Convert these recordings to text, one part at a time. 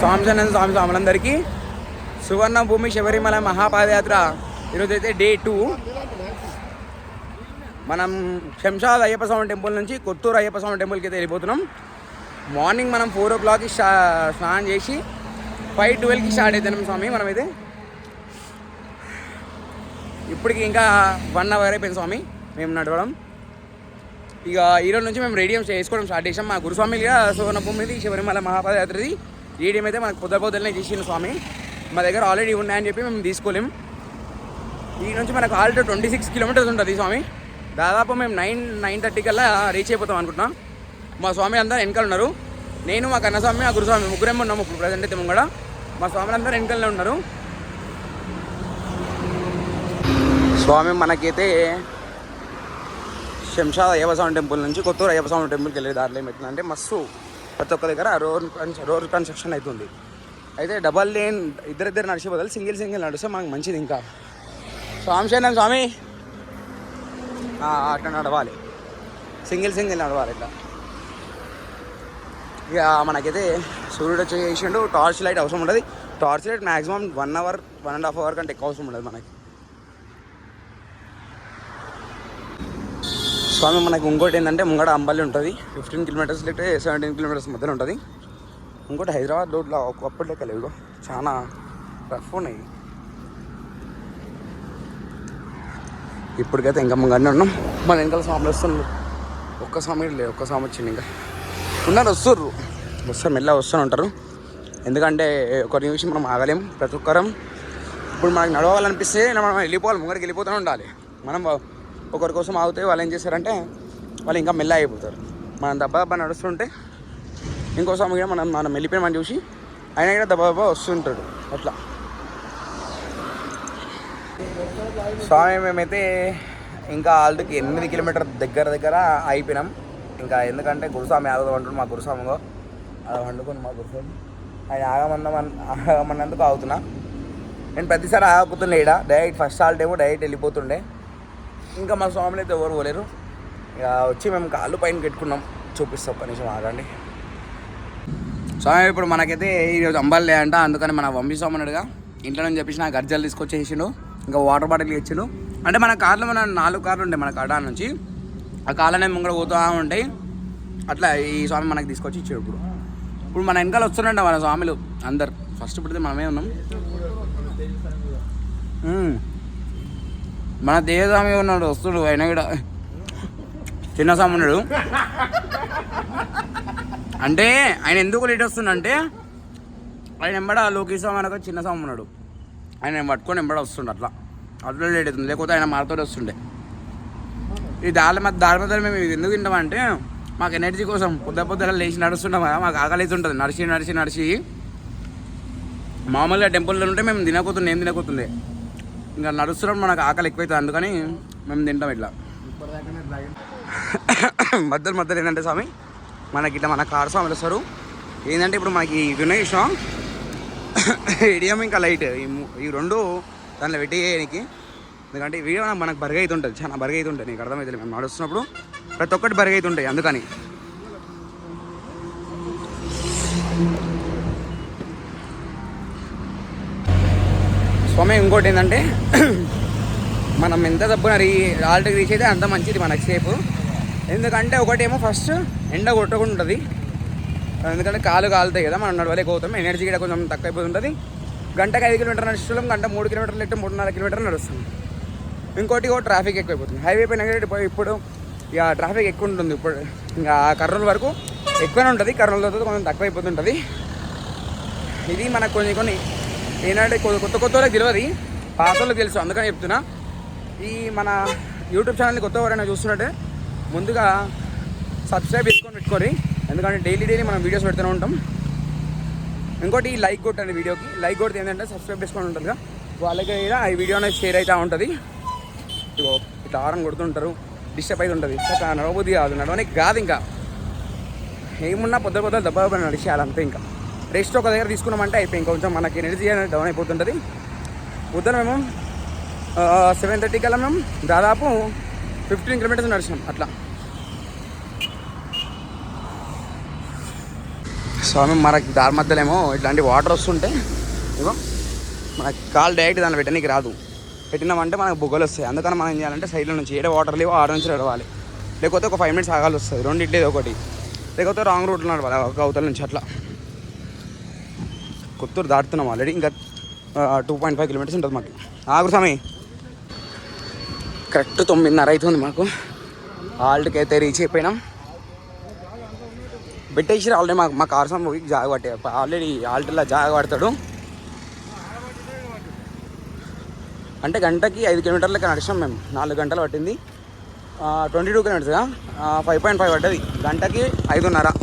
స్వాములందరికీ సువర్ణ భూమి శబరిమల మహాపాదయాత్ర ఈరోజైతే డే 2. మనం శంషాద్ అయ్యప్ప స్వామి టెంపుల్ నుంచి కొత్తూరు అయ్యప్ప స్వామి టెంపుల్కి అయితే వెళ్ళిపోతున్నాం. మార్నింగ్ మనం 4 o'clockకి స్నానం చేసి 5:12కి స్టార్ట్ అవుతున్నాం స్వామి. మనమైతే ఇప్పటికి ఇంకా 1 hour అయిపోయింది స్వామి మేము నడవడం. ఇక ఈరోజు నుంచి మేము రేడియం చేసుకోవడం స్టార్ట్ చేసాం. మా గురుస్వామిగా సువర్ణ భూమిది శబరిమల మహాపాదయాత్రది రేడియం అయితే మనకు పొద్దునే చేసిండు స్వామి. మా దగ్గర ఆల్రెడీ ఉన్నాయని చెప్పి మేము తీసుకోలేం. ఈ నుంచి మనకు ఆల్రెడీ 26 kilometers ఉంటుంది స్వామి. దాదాపు మేము 9:30 కల్లా రీచ్ అయిపోతాం అనుకుంటున్నాం. మా స్వామి అందరూ వెనకాల ఉన్నారు. నేను మా కన్నస్వామి మా గురుస్వామి ముగ్గురేమో ఉన్నాము ఇప్పుడు ప్రజెంట్ అయితే ముంగడ. మా స్వాములు అందరూ వెనకాలనే ఉన్నారు. స్వామి మనకైతే శంషాద్ అయ్యప్ప స్వామి టెంపుల్ నుంచి కొత్తూరు అయ్యప్ప స్వామి టెంపుల్కి వెళ్ళే దారిలో ఏమవుతుందంటే మస్తు ప్రతి ఒక్క దగ్గర రోడ్ కన్స్ట్రక్షన్ అవుతుంది. అయితే డబల్ లేన్ ఇద్దరిద్దరు నడిచే బదులు సింగిల్ నడిస్తే మనకు మంచిది. ఇంకా స్వామి శరణం స్వామి అట్లా నడవాలి, సింగిల్ నడవాలి ఇట్లా. ఇక మనకైతే సూర్యుడు వచ్చేసిండు. టార్చ్ లైట్ అవసరం ఉండదు. Torch light maximum 1 hour 1.5 hour కంటే ఎక్కువ అవసరం ఉండదు మనకి. స్వామి మనకి ఇంకోటి ఏంటంటే ముంగడ అంబలి ఉంటుంది. 15 kilometers లేకపోతే 17 kilometers మధ్యలో ఉంటుంది. ఇంకోటి హైదరాబాద్ రోడ్లో ఒకప్పటి లెక్క లేవు, చాలా రఫ్ ఉన్నాయి. ఇప్పటికైతే ఇంకా ముంగడనే ఉన్నాం. మన వెనకాల స్వాములు వస్తున్నారు. ఒక్క స్వామి లేదు, ఒక్క స్వామి వచ్చింది. ఇంకా ఉన్నారు, వస్తారు మెల్లగా వస్తూనే ఉంటారు. ఎందుకంటే ఒక నిమిషం మనం ఆగలేం. ప్రతి ఒక్కరం ఇప్పుడు మనకు నడవాలనిపిస్తే మనం వెళ్ళిపోవాలి, ముంగడికి వెళ్ళిపోతూనే ఉండాలి. మనం ఒకరి కోసం ఆగితే వాళ్ళు ఏం చేస్తారంటే వాళ్ళు ఇంకా మెల్ల అయిపోతారు. మనం దెబ్బ నడుస్తుంటే ఇంకో స్వామి కూడా మనం వెళ్ళిపోయినామని చూసి ఆయన కూడా దెబ్బ వస్తుంటాడు. అట్లా స్వామి మేమైతే ఇంకా ఆల్రెడీ 8 kilometers దగ్గర అయిపోయినాం. ఇంకా ఎందుకంటే గురుస్వామి ఆగుదాం అంటున్నాడు. మా గురుస్వామిగో అది వండుకొని మా గురుస్వామి ఆయన ఆగమన్నందుకు ఆగుతున్నా. నేను ప్రతిసారి ఆగకపోతుండే ఇక్కడ డైరెక్ట్ ఫస్ట్ హాల్ట్ ఏమో డైరెక్ట్ వెళ్ళిపోతుండే. ఇంకా మా స్వాములు అయితే ఎవరు పోలేరు. ఇక వచ్చి మేము కాళ్ళు పైన పెట్టుకున్నాం. చూపిస్తాం, ఒక్క నిమిషం ఆగండి. స్వామి ఇప్పుడు మనకైతే ఈరోజు అంబాలే అంట. అందుకని మన వంశీ స్వామి ఉన్నాడుగా, ఇంట్లో నుంచి చెప్పేసి నాకు గర్జలు తీసుకొచ్చేసిండు. ఇంకా వాటర్ బాటిల్ ఇచ్చిండు. అంటే మన కార్లో 4 కార్లు ఉంటాయి మన కాడా నుంచి. ఆ కార్లనే ముంగడ పోతూ ఉంటాయి. అట్లా ఈ స్వామి మనకి తీసుకొచ్చి ఇచ్చాడు. ఇప్పుడు మన వెనకాల వస్తుందంట మన స్వాములు అందరు. ఫస్ట్ ఇప్పుడు మనమే ఉన్నాం. మన దేవస్వామి ఉన్నాడు, వస్తుడు. ఆయన కూడా చిన్న స్వామి ఉన్నాడు. అంటే ఆయన ఎందుకు లేట్ వస్తుండంటే ఆయన ఎంబడ లోకేష్ స్వామి అనక చిన్న స్వామి ఉన్నాడు. ఆయన పట్టుకొని ఎంబడ వస్తుండే. అట్లా లేట్ అవుతుంది. లేకపోతే ఆయన మాతో వస్తుండే. ఈ దారి మధ్య మేము ఎందుకు తింటామంటే మాకు ఎనర్జీ కోసం పొద్దున లేచి నడుస్తుంటాం కదా. మాకు ఆకలి అవుతుంటుంది నడిచి. మామూలుగా టెంపుల్లో ఉంటే మేము ఏం తినకపోతుండే. ఇంకా నడుస్తున్నాం మనకు ఆకలి ఎక్కువైతుంది. అందుకని మేము తింటాం ఇట్లా. మధ్యలో ఏంటంటే స్వామి మనకి ఇట్లా మన కార్ స్వామిలు వస్తారు. ఏంటంటే ఇప్పుడు మనకి వినయ్ ఇష్టం ఏడియం ఇంకా లైట్ ఈ 2 దాంట్లో పెట్టేయడానికి. ఎందుకంటే ఈ వీడియో మనకు బరుగు అవుతుంటుంది, చాలా బరుగు అవుతుంటుంది. నీకు అర్థమవుతుంది. మేము నడుస్తున్నప్పుడు ప్రతి ఒక్కటి బరుగు అవుతుంటాయి. అందుకని స్వామి ఇంకోటి ఏంటంటే మనం ఎంత తప్పున ఆల్రెడీ రీచ్ అయితే అంత మంచిది మనకి సేపు. ఎందుకంటే ఒకటేమో ఫస్ట్ ఎండ కొట్టకుండా ఉంటుంది. ఎందుకంటే కాలు కాలుతాయి కదా, మనం నడవలేకపోతాం. ఎనర్జీ కూడా కొంచెం తక్కువ అయిపోతుంటుంది. గంటకు 5 kilometers నడుస్తున్నాం, గంట 3 kilometers లేకపోతే 3.5 kilometers నడుస్తుంది. ఇంకోటి ట్రాఫిక్ ఎక్కువైపోతుంది. హైవే పైన ఇప్పుడు ఇక ట్రాఫిక్ ఎక్కువ ఉంటుంది. ఇప్పుడు ఇంకా కర్నూలు వరకు ఎక్కువనే ఉంటుంది. కర్నూలుతో కొంచెం తక్కువ అయిపోతుంటుంది. ఇది మనకు కొన్ని ఏంటంటే కొత్త వాళ్ళకి తెలియదు, పాత వాళ్ళకి తెలుసు. అందుకని చెప్తున్నా. ఈ మన యూట్యూబ్ ఛానల్ని కొత్త ఎవరైనా చూస్తున్నట్టే ముందుగా సబ్స్క్రైబ్ పెట్టుకోండి. ఎందుకంటే డైలీ మనం వీడియోస్ పెడుతూనే ఉంటాం. ఇంకోటి లైక్ కొట్టండి. వీడియోకి లైక్ కొడితే ఏంటంటే సబ్స్క్రైబ్ చేసుకొని ఉంటుందిగా, వాళ్ళకి ఈ వీడియో అనేది షేర్ అవుతూ ఉంటుంది. ఇట్లా ఆరం కొడుతుంటారు, డిస్టర్బ్ అయితే ఉంటుంది. నడవబుద్ధి నడవడానికి కాదు. ఇంకా ఏమున్నా పొద్దున దెబ్బ నడిచేయాలి అంతే. ఇంకా రెస్ట్ ఒక దగ్గర తీసుకున్నామంటే అయిపోయి ఇంకొంచెం మనకి ఎనర్జీ అనేది డౌన్ అయిపోతుంటుంది. పొద్దున మేము 7:30 కల్లా మేము దాదాపు 15 kilometers నడిచినాం. అట్లా స్వామి మనకి దారి మధ్యలో ఏమో ఇట్లాంటి వాటర్ వస్తుంటే ఇగో మనకి కాలు డైరెక్ట్ దాన్ని పెట్టడానికి రాదు. పెట్టినామంటే మనకు బుగ్గలు వస్తాయి. అందుకని మనం ఏం చేయాలంటే సైడ్లో నుంచి ఏడే వాటర్ లేవో ఆరు నుంచి నడవాలి, లేకపోతే ఒక 5 minutes ఆగాల్సి వస్తుంది. రెండింటిది ఒకటి, లేకపోతే రాంగ్ రూట్లో నడవాలి ఒక అవతల నుంచి. అట్లా కొత్తూరు దాటుతున్నాం ఆల్రెడీ. ఇంకా 2.5 kilometers ఉంటుంది మాకు. ఆగురు స్వామి. కరెక్ట్ 9:30 అవుతుంది మాకు. ఆల్ట్కి అయితే రీచ్ అయిపోయినాం. పెట్టేసి ఆల్రెడీ మా కార్ స్వామి పోయి జాగ పట్టే ఆల్రెడీ ఆల్ట్లో జాగ పడతాడు. అంటే గంటకి 5 kilometers నడిచాం మేము. 4 గంటలు పట్టింది. 22 kilometers 5.5 పడ్డది. గంటకి 5:30.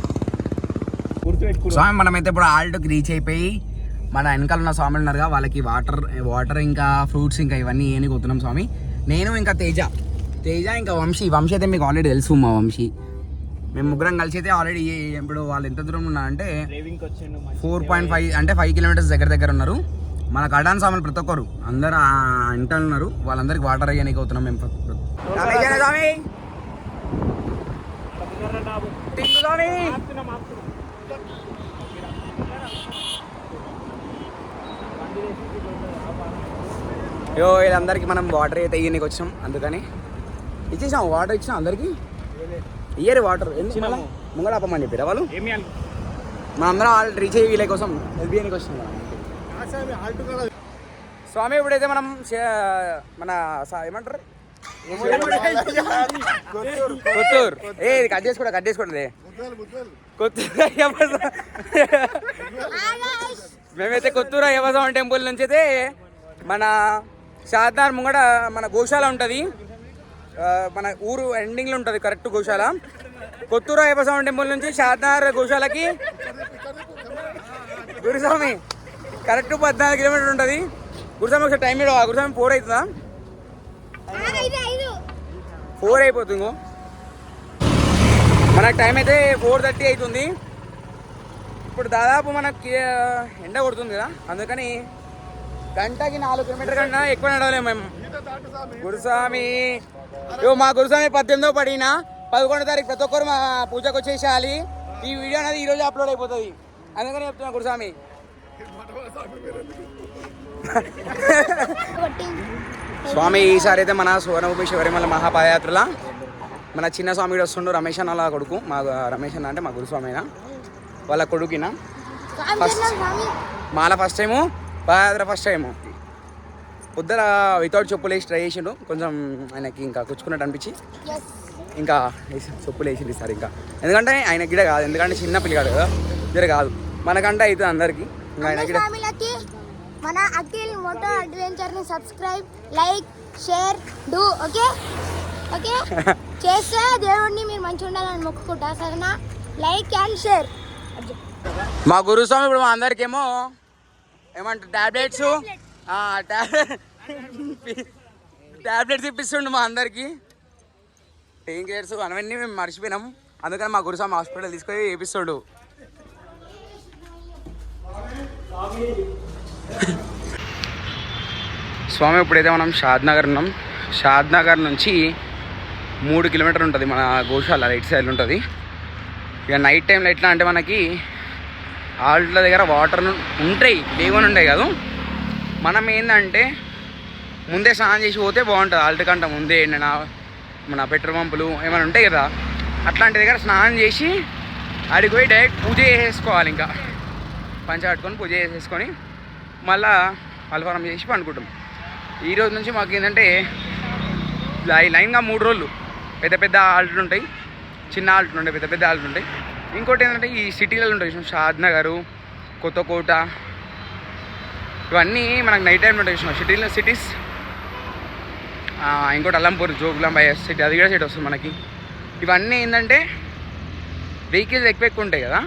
స్వామి మనమైతే ఇప్పుడు ఆల్ట్కి రీచ్ అయిపోయి మన వెనకాల ఉన్న స్వామిలు ఉన్నారుగా వాళ్ళకి వాటర్ ఇంకా ఫ్రూట్స్ ఇంకా ఇవన్నీ ఏమి కొడుతున్నాం స్వామి. నేను ఇంకా తేజ ఇంకా వంశీ అయితే మీకు ఆల్రెడీ తెలుసు. మా వంశీ మేము ముగ్గురం కలిసి అయితే ఆల్రెడీ ఇప్పుడు వాళ్ళు ఎంత దూరం ఉన్నారంటే 4.5 అంటే 5 kilometers దగ్గర ఉన్నారు. మన కడాన్ స్వాములు ప్రతి ఒక్కరు అందరు ఇంటర్ ఉన్నారు. వాళ్ళందరికి వాటర్ అయ్యానికి అవుతున్నాం మేము. వీళ్ళందరికీ మనం వాటర్ అయితే ఇయ్యనికి వచ్చాం. అందుకని ఇచ్చేసాం, వాటర్ ఇచ్చినాం అందరికి. ఇయ్యరు వాటర్ ఎందుకు మళ్ళీ ముంగడాపమని చెప్పారా వాళ్ళు. మన అందరం ఆల్రెడీ రీచ్ అయ్యి వీళ్ళ కోసం ఎల్బిఎన్కి వచ్చినాం స్వామి. ఇప్పుడైతే మనం మన ఏమంటారు కొత్తూరు కట్ చేసుకోండి కొత్తూరు. మేమైతే కొత్తూరు అయ్యప్ప స్వామి టెంపుల్ నుంచి అయితే మన షాద్నగర్ ముంగడ మన గోశాల ఉంటుంది. మన ఊరు ఎండింగ్లో ఉంటుంది కరెక్ట్ గోశాల. కొత్తూరు అయ్యప్ప స్వామి టెంపుల్ నుంచి షాద్నగర్ గోశాలకి గురుస్వామి కరెక్ట్ 14 kilometers ఉంటుంది. గురుస్వామి ఒకసారి టైం ఇవ్వవా? గురుస్వామి 4 అవుతుందా? 4 అయిపోతుంది. మనకు టైం అయితే 4:30 అవుతుంది. ఇప్పుడు దాదాపు మనకి ఎండ కొడుతుంది కదా, అందుకని గంటకి 4 kilometers కన్నా ఎక్కువ నడవలేము మేము. గురుస్వామి మా గురుస్వామి 18వ పడిన 11వ తారీఖు ప్రతి ఒక్కరు మా పూజకు వచ్చేసేయాలి. ఈ వీడియో అనేది ఈరోజు అప్లోడ్ అయిపోతుంది. అందుకని చెప్తున్నా గురుస్వామి. స్వామి ఈసారి అయితే మన సువర్ణభూమి శబరిమల మహాపాదయాత్రల మన చిన్న స్వామి వస్తుండు. రమేష్ అన్న వాళ్ళ కొడుకు. మా రమేష్ అన్న అంటే మా గురుస్వామి అయినా వాళ్ళ కొడుకున మాల ఫస్ట్ టైము, పాదయాత్ర ఫస్ట్ టైము. పొద్దున వితౌట్ చెప్పులు వేసి ట్రై చేసిండు. కొంచెం ఆయనకి ఇంకా కూర్చుకున్నట్టు అనిపించి ఇంకా చెప్పులు వేసింది సార్. ఇంకా ఎందుకంటే ఆయన గిడ కాదు, ఎందుకంటే చిన్న పిల్లగాడు కదా, గిడ కాదు. మనకంటే అవుతుంది అందరికి. ఇంకా ఆయన గిడ మన అఖిల్ మోటో అడ్వెంచర్ ని subscribe, like, share do. Okay చేస్తే దేవుడిని మీరు మంచిగా ఉండాలని మొక్కుకుంటా. సరేనా? Like and share. మా గురుస్వామి ఇప్పుడు మా అందరికేమో ఏమంటారు టాబ్లెట్స్ ఇప్పిస్తుండు మా అందరికి. పెయిన్ కిల్లర్స్ అవన్నీ మేము మర్చిపోయినాం. అందుకని మా గురుస్వామి హాస్పిటల్ తీసుకొని వేపిస్తాడు. స్వామి ఇప్పుడైతే మనం షాద్నగర్ ఉన్నాం. షాద్నగర్ నుంచి 3 kilometers ఉంటుంది మన గోశాల, రైట్ సైడ్ ఉంటుంది. ఇక నైట్ టైంలో ఎట్లా అంటే మనకి ఆల్ట్ల దగ్గర వాటర్ ఉంటాయి, లేవని ఉంటాయి కాదు. మనం ఏంటంటే ముందే స్నానం చేసి పోతే బాగుంటుంది. ఆల్ట్ కంటే ముందే మన పెట్రోల్ పంపులు ఏమైనా ఉంటాయి కదా, అట్లాంటి దగ్గర స్నానం చేసి ఆడికి పోయి డైరెక్ట్ పూజ చేసేసుకోవాలి. ఇంకా పంచ కట్టుకొని పూజ చేసేసుకొని మళ్ళీ అల్ఫారం చేసి పండుకుంటాం. ఈరోజు నుంచి మాకు ఏంటంటే లైన్గా 3 రోజులు పెద్ద ఆల్ట్లు ఉంటాయి, చిన్న ఆల్ట్లు ఉంటాయి, పెద్ద ఆల్ట్లు ఉంటాయి. ఇంకోటి ఏంటంటే ఈ సిటీలలో ఉంటాయి, షాద్నగర్, కొత్తకోట, ఇవన్నీ మనకు నైట్ టైంలో ఉంటాయి సిటీస్. ఇంకోటి అల్లంపూర్, జోగులాంబ సిటీ, అది కూడా సిటీ వస్తుంది మనకి. ఇవన్నీ ఏంటంటే వెహికల్స్ ఎక్కువ ఉంటాయి కదా,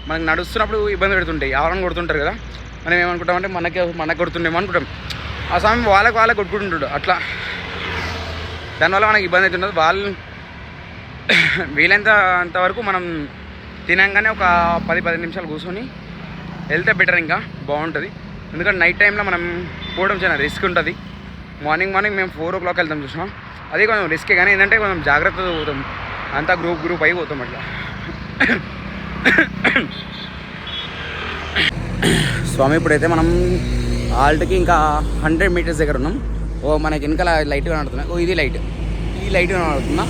మనకు నడుస్తున్నప్పుడు ఇబ్బంది పెడుతుంటాయి, ఎవరైనా కొడుతుంటారు కదా. మనం ఏమనుకుంటామంటే మనకు కొడుతుండేమో అనుకుంటాం. ఆ సమయం వాళ్ళకి కొట్టుకుంటుంటాడు. అట్లా దానివల్ల మనకి ఇబ్బంది అవుతుంటుంది. వాళ్ళు వీలైనంత వరకు మనం తినంగానే ఒక 10-15 నిమిషాలు కూర్చొని వెళ్తే బెటర్, ఇంకా బాగుంటుంది. ఎందుకంటే నైట్ టైంలో మనం పోవడం చాలా రిస్క్ ఉంటుంది. మార్నింగ్ మేము 4 o'clock వెళ్తాం చూసినాం, అది కొంచెం రిస్కే. కానీ ఏంటంటే కొంచెం జాగ్రత్తగా పోతాం, అంతా గ్రూప్ అయి పోతాం. అట్లా స్వామి ఇప్పుడైతే మనం ఆల్ట్కి ఇంకా 100 మీటర్స్ దగ్గర ఉన్నాం. ఓ మనకి వెనకాల లైట్ కనబడుతున్నాయి. ఓ ఇది లైట్, ఈ లైట్ కనబడుతుందా?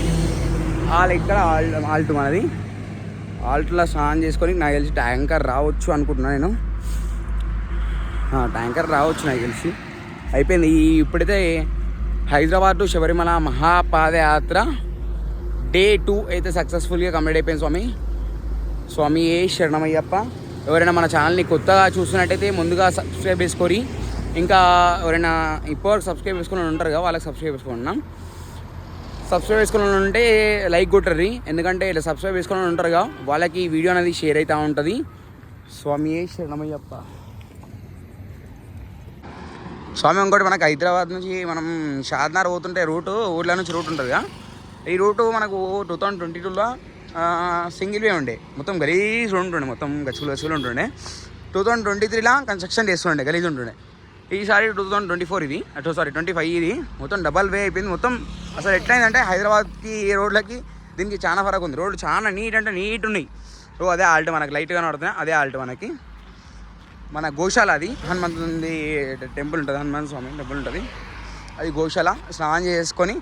ఆ లైట్ కూడా ఆల్ట్ మనది. ఆల్ట్లో స్నానం చేసుకొని నాకు తెలిసి ట్యాంకర్ రావచ్చు అనుకుంటున్నాను నేను. ట్యాంకర్ రావచ్చు నాకు తెలిసి. అయిపోయింది. ఇప్పుడైతే హైదరాబాద్ టు శబరిమల మహాపాదయాత్ర డే 2 అయితే సక్సెస్ఫుల్గా కంప్లీట్ అయిపోయింది. స్వామి ఏ శరణమయ్యప్ప. ఎవరైనా మన ఛానల్ని కొత్తగా చూస్తున్నట్టయితే ముందుగా సబ్స్క్రైబ్ చేసుకొని, ఇంకా ఎవరైనా ఇప్పటివరకు సబ్స్క్రైబ్ చేసుకుని ఉంటారు కదా వాళ్ళకి సబ్స్క్రైబ్ చేసుకున్నాం. సబ్స్క్రైబ్ చేసుకుని ఉంటే లైక్ కొట్టర్రి, ఎందుకంటే ఇలా సబ్స్క్రైబ్ చేసుకుని ఉంటారుగా వాళ్ళకి ఈ వీడియో అనేది షేర్ అవుతూ ఉంటుంది. స్వామి ఏ శరణమయ్యప్ప. స్వామి ఇంకోటి మనకు హైదరాబాద్ నుంచి మనం షాద్నగర్ పోతుంటే ఊర్ల నుంచి రూట్ ఉంటుంది కదా. ఈ రూటు మనకు 2022లో సింగిల్ వే ఉండే, మొత్తం గలీజ్ ఉంటుండే, మొత్తం గచ్చులు ఉంటుండే. 2023లో కన్స్ట్రక్షన్ చేస్తుండే, గలీజ్ ఉంటుండే. ఈసారి 2024 ఇది 25 ఇది మొత్తం డబల్ వే అయిపోయింది. మొత్తం అసలు ఎట్లయిందంటే హైదరాబాద్కి రోడ్లకి దీనికి చాలా ఫరక్ ఉంది. రోడ్లు చాలా నీట్ అంటే నీట్ ఉన్నాయి. అదే ఆల్ట్ మనకి లైట్గా కనబడుతున్నాయి. అదే ఆల్ట్ మనకి మన గోశాల, అది హనుమంతుడి టెంపుల్ ఉంటుంది, హనుమాన్ స్వామి టెంపుల్ ఉంటుంది, అది గోశాల. స్నానం చేసుకొని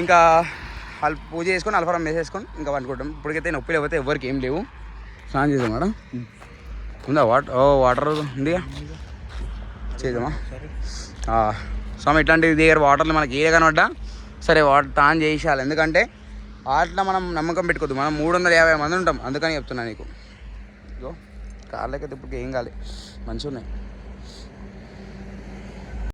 ఇంకా పూజ చేసుకొని అల్ఫారం వేసేసుకొని ఇంకా వండుకుంటాం. ఇప్పటికైతే నొప్పి లేకపోతే ఎవరికి ఏం లేవు. స్నానం చేద్దాం మేడం. ఉందా వాటర్ ఉందిగా, చేద్దామా? స్వామి ఇట్లాంటి దగ్గర వాటర్లో మనకి ఏ కనబడ్డా సరే వాటర్ టాన్ చేసేయాలి. ఎందుకంటే వాటిలో మనం నమ్మకం పెట్టుకోవద్దు. మనం 350 మంది ఉంటాం, అందుకని చెప్తున్నా నీకు. ఇగో కార్లకైతే ఇప్పుడు ఏం కాలే, మంచిగా ఉన్నాయి.